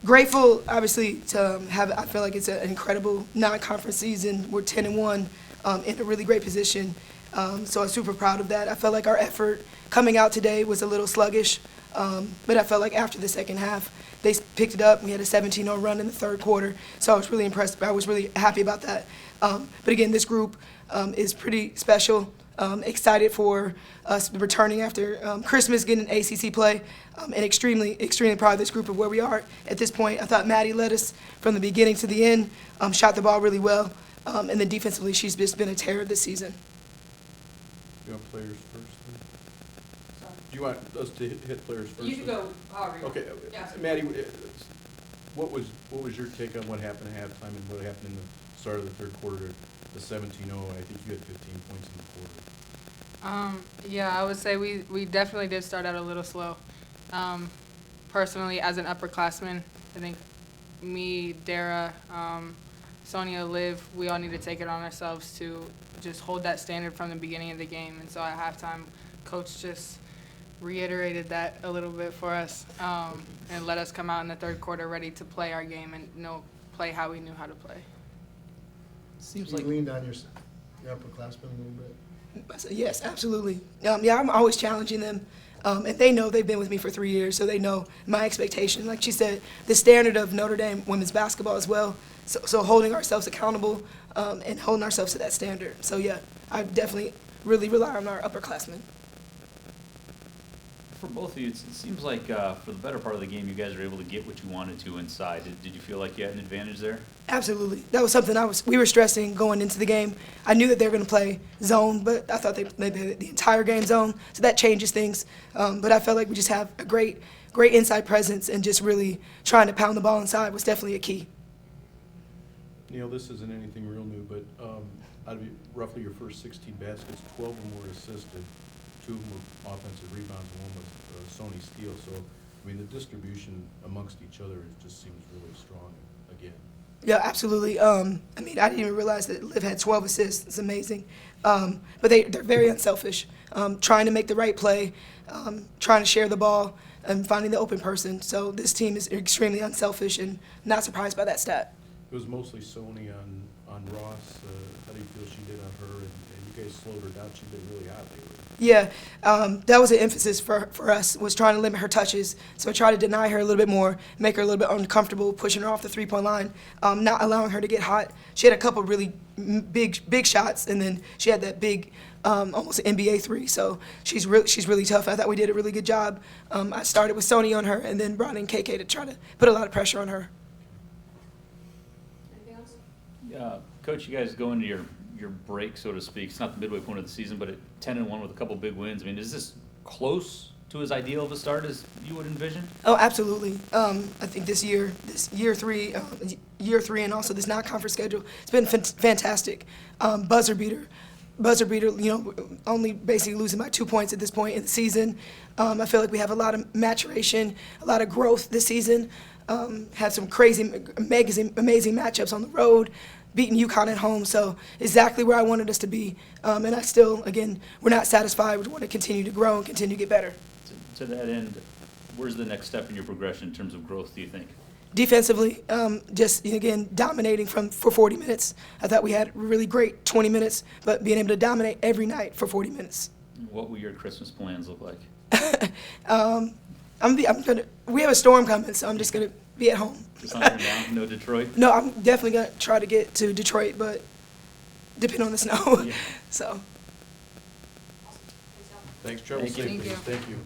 Grateful, obviously, to have. I feel like it's an incredible non-conference season. We're 10-1, in a really great position. So I'm super proud of that. I felt like our effort coming out today was a little sluggish, but I felt like after the second half, they picked it up. We had a 17-0 run in the third quarter, so I was really impressed. I was really happy about that. But again, this group is pretty special. Excited for us returning after Christmas, getting ACC play, and extremely proud of this group of where we are at this point. I thought Maddie led us from the beginning to the end, shot the ball really well, and then defensively, she's just been a terror this season. You want players first? Then? Do you want us to hit players first? You can go however you want. Okay, Yeah. Maddie, what was your take on what happened at halftime and what happened in the start of the third quarter? The 17-0, I think you had 15 points in the quarter. Yeah, I would say we definitely did start out a little slow. Personally, as an upperclassman, I think me, Dara, Sonia, Liv, we all need to take it on ourselves to just hold that standard from the beginning of the game. And so at halftime, Coach just reiterated that a little bit for us, and let us come out in the third quarter ready to play our game and play how we knew how to play. Seems like you leaned on your upperclassmen a little bit. Yes, absolutely. Yeah, I'm always challenging them, and they know they've been with me for 3 years, so they know my expectation. Like she said, the standard of Notre Dame women's basketball as well. So holding ourselves accountable and holding ourselves to that standard. So yeah, I definitely really rely on our upperclassmen. For both of you, it seems like for the better part of the game, you guys were able to get what you wanted to inside. Did you feel like you had an advantage there? Absolutely. That was something we were stressing going into the game. I knew that they were going to play zone, but I thought they played the entire game zone, so that changes things. But I felt like we just have a great inside presence, and just really trying to pound the ball inside was definitely a key. Niele, this isn't anything real new, but out of roughly your first 16 baskets, 12 of them were assisted. 2 of them were offensive rebounds, and 1 was Sony steal. So, I mean, the distribution amongst each other just seems really strong again. Yeah, absolutely. I mean, I didn't even realize that Liv had 12 assists. It's amazing. But they're very unselfish, trying to make the right play, trying to share the ball, and finding the open person. So this team is extremely unselfish, and not surprised by that stat. It was mostly Sony on Ross. How do you feel she did on her? And you guys slowed her down. She's been really hot lately. Yeah, that was an emphasis for us, was trying to limit her touches. So I tried to deny her a little bit more, make her a little bit uncomfortable, pushing her off the three-point line, not allowing her to get hot. She had a couple really big shots, and then she had that big, almost an NBA three. So she's really tough. I thought we did a really good job. I started with Sony on her, and then brought in KK to try to put a lot of pressure on her. Anything else? Yeah, Coach, you guys go into your break, so to speak. It's not the midway point of the season, but at 10-1 with a couple big wins. I mean, is this close to as ideal of a start as you would envision? Oh, absolutely. I think this year three, and also this non-conference schedule, it's been fantastic. Buzzer beater. You know, only basically losing by 2 points at this point in the season. I feel like we have a lot of maturation, a lot of growth this season. Had some crazy, amazing matchups on the road, beating UConn at home, so exactly where I wanted us to be. And I still, again, we're not satisfied. We want to continue to grow and continue to get better. To that end, where's the next step in your progression in terms of growth, do you think? Defensively, just, again, dominating for 40 minutes. I thought we had really great 20 minutes, but being able to dominate every night for 40 minutes. What will your Christmas plans look like? We have a storm coming, so I'm just going to be at home. Just hunkering down, no Detroit? No, I'm definitely going to try to get to Detroit, but depending on the snow. Yeah. So. Thanks, Trevor. Thank you. Thank you.